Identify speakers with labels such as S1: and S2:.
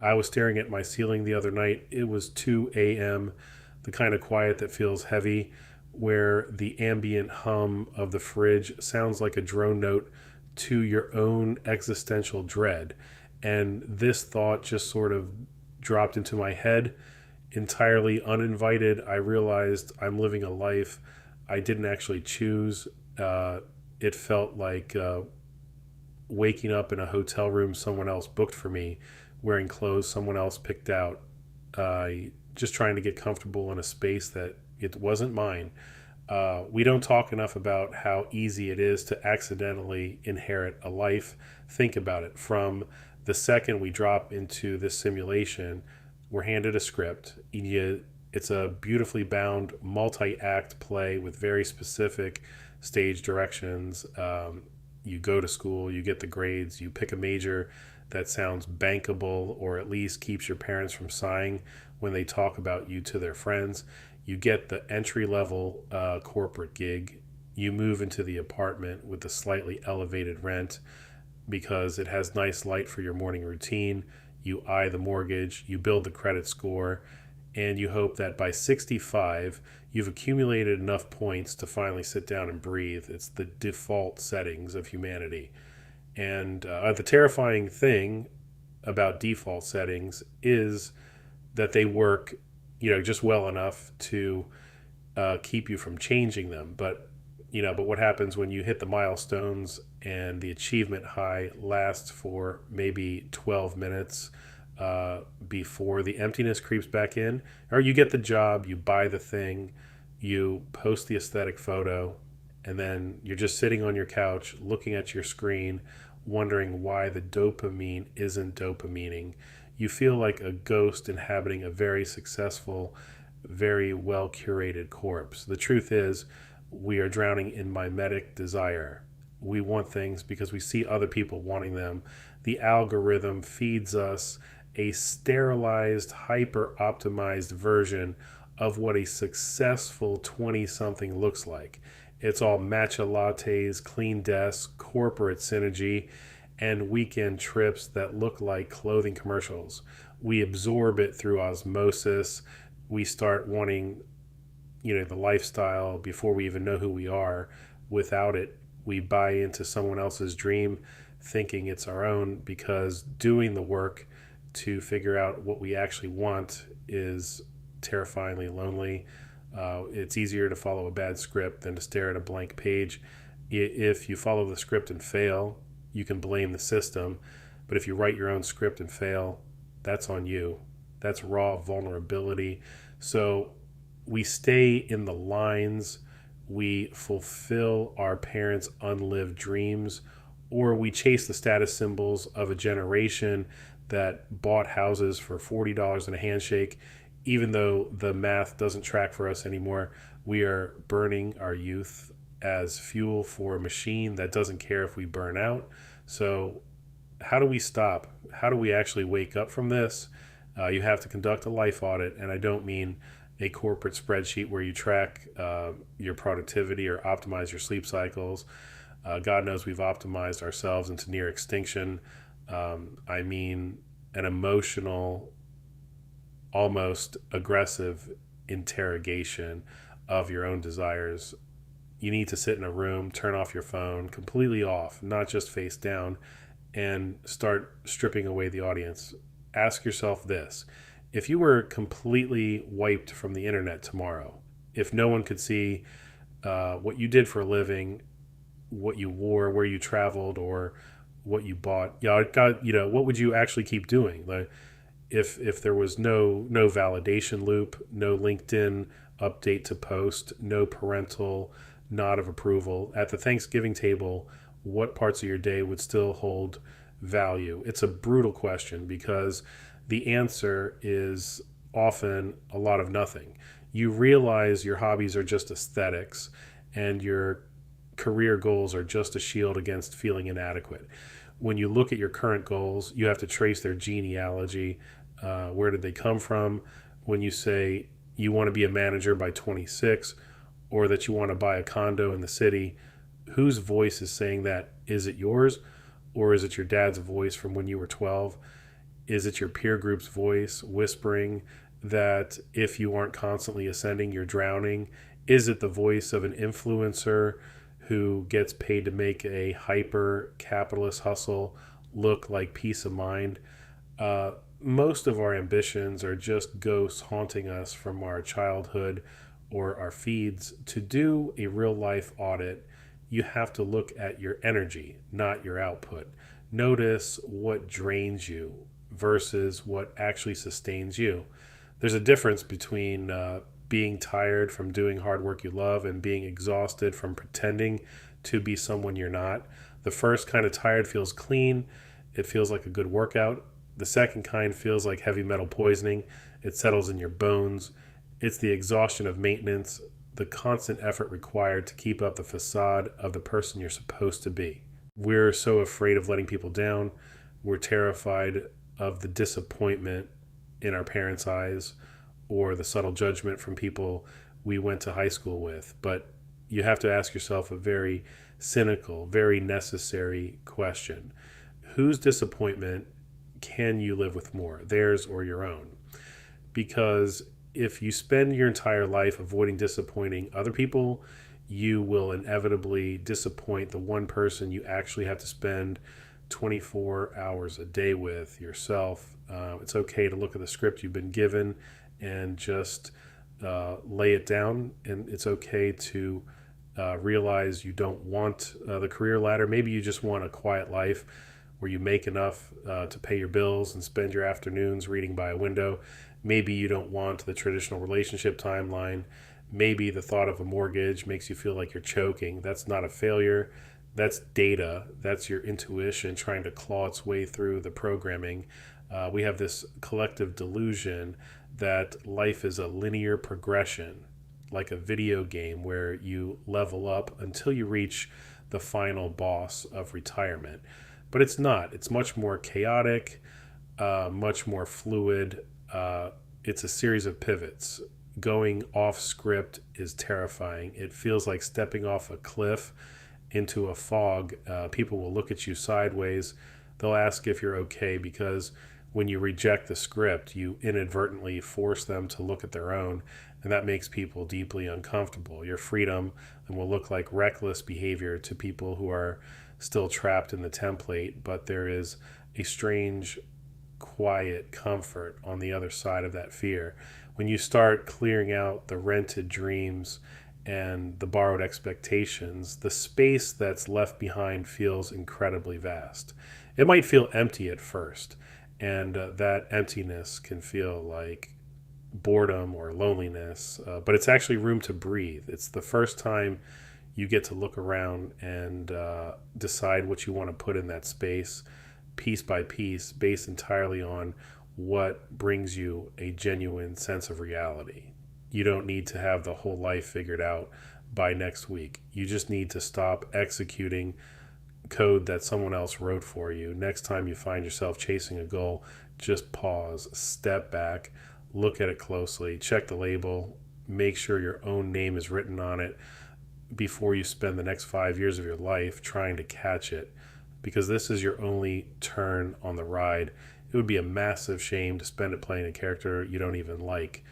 S1: I was staring at my ceiling the other night. It was 2 a.m., the kind of quiet that feels heavy, where the ambient hum of the fridge sounds like a drone note to your own existential dread. And this thought just sort of dropped into my head entirely uninvited. I realized I'm living a life I didn't actually choose. It felt like waking up in a hotel room someone else booked for me, wearing clothes someone else picked out, just trying to get comfortable in a space that it wasn't mine. We don't talk enough about how easy it is to accidentally inherit a life. Think about it. From the second we drop into this simulation, we're handed a script. It's a beautifully bound multi-act play with very specific stage directions. You go to school, you get the grades, you pick a major that sounds bankable or at least keeps your parents from sighing when they talk about you to their friends. You get the entry level corporate gig. You move into the apartment with the slightly elevated rent because it has nice light for your morning routine. You eye the mortgage, you build the credit score, and you hope that by 65, you've accumulated enough points to finally sit down and breathe. It's the default settings of humanity. And the terrifying thing about default settings is that they work, just well enough to keep you from changing them. But what happens when you hit the milestones and the achievement high lasts for maybe 12 minutes before the emptiness creeps back in? Or you get the job, you buy the thing, you post the aesthetic photo, and then you're just sitting on your couch looking at your screen, wondering why the dopamine isn't dopamining. You feel like a ghost inhabiting a very successful, very well curated corpse. The truth is, we are drowning in mimetic desire. We want things because we see other people wanting them. The algorithm feeds us a sterilized, hyper optimized version of what a successful 20 something looks like. It's all matcha lattes, clean desks, corporate synergy, and weekend trips that look like clothing commercials. We absorb it through osmosis. We start wanting, the lifestyle before we even know who we are. Without it, we buy into someone else's dream, thinking it's our own, because doing the work to figure out what we actually want is terrifyingly lonely. It's easier to follow a bad script than to stare at a blank page. If you follow the script and fail, you can blame the system. But if you write your own script and fail, that's on you. That's raw vulnerability. So we stay in the lines, we fulfill our parents' unlived dreams, or we chase the status symbols of a generation that bought houses for $40 and a handshake. Even though the math doesn't track for us anymore, we are burning our youth as fuel for a machine that doesn't care if we burn out. So, how do we stop? How do we actually wake up from this? You have to conduct a life audit, and I don't mean a corporate spreadsheet where you track your productivity or optimize your sleep cycles. God knows we've optimized ourselves into near extinction. I mean an emotional, almost aggressive interrogation of your own desires. You need to sit in a room, turn off your phone, completely off, not just face down, and start stripping away the audience. Ask yourself this: if you were completely wiped from the internet tomorrow, if no one could see what you did for a living, what you wore, where you traveled, or what you bought, what would you actually keep doing? Like, if there was no validation loop, no LinkedIn update to post, no parental nod of approval at the Thanksgiving table, what parts of your day would still hold value? It's a brutal question because the answer is often a lot of nothing. You realize your hobbies are just aesthetics and your career goals are just a shield against feeling inadequate. When you look at your current goals, you have to trace their genealogy. Where did they come from? When you say you want to be a manager by 26 or that you want to buy a condo in the city, whose voice is saying that? Is it yours or is it your dad's voice from when you were 12? Is it your peer group's voice whispering that if you aren't constantly ascending, you're drowning? Is it the voice of an influencer who gets paid to make a hyper capitalist hustle look like peace of mind? Most of our ambitions are just ghosts haunting us from our childhood or our feeds. To do a real life audit, you have to look at your energy, not your output. Notice what drains you versus what actually sustains you. There's a difference between being tired from doing hard work you love and being exhausted from pretending to be someone you're not. The first kind of tired feels clean, it feels like a good workout. The second kind feels like heavy metal poisoning, it settles in your bones. It's the exhaustion of maintenance, the constant effort required to keep up the facade of the person you're supposed to be. We're so afraid of letting people down. We're terrified of the disappointment in our parents' eyes or the subtle judgment from people we went to high school with. But you have to ask yourself a very cynical, very necessary question. Whose disappointment can you live with more, theirs or your own? Because if you spend your entire life avoiding disappointing other people, you will inevitably disappoint the one person you actually have to spend 24 hours a day with, yourself. It's okay to look at the script you've been given and just lay it down. And it's okay to realize you don't want the career ladder. Maybe you just want a quiet life where you make enough to pay your bills and spend your afternoons reading by a window. Maybe you don't want the traditional relationship timeline. Maybe the thought of a mortgage makes you feel like you're choking. That's not a failure. That's data. That's your intuition trying to claw its way through the programming. We have this collective delusion that life is a linear progression, like a video game where you level up until you reach the final boss of retirement. But it's not. It's much more chaotic, much more fluid. It's a series of pivots. Going off script is terrifying. It feels like stepping off a cliff into a fog. People will look at you sideways. They'll ask if you're okay because when you reject the script, you inadvertently force them to look at their own, and that makes people deeply uncomfortable. Your freedom will look like reckless behavior to people who are still trapped in the template, but there is a strange, quiet comfort on the other side of that fear. When you start clearing out the rented dreams and the borrowed expectations, the space that's left behind feels incredibly vast. It might feel empty at first, and that emptiness can feel like boredom or loneliness, but it's actually room to breathe. It's the first time you get to look around and decide what you want to put in that space, piece by piece, based entirely on what brings you a genuine sense of reality. You don't need to have the whole life figured out by next week. You just need to stop executing code that someone else wrote for you. Next time you find yourself chasing a goal, just pause, step back, look at it closely, check the label, make sure your own name is written on it before you spend the next 5 years of your life trying to catch it, because this is your only turn on the ride. It would be a massive shame to spend it playing a character you don't even like.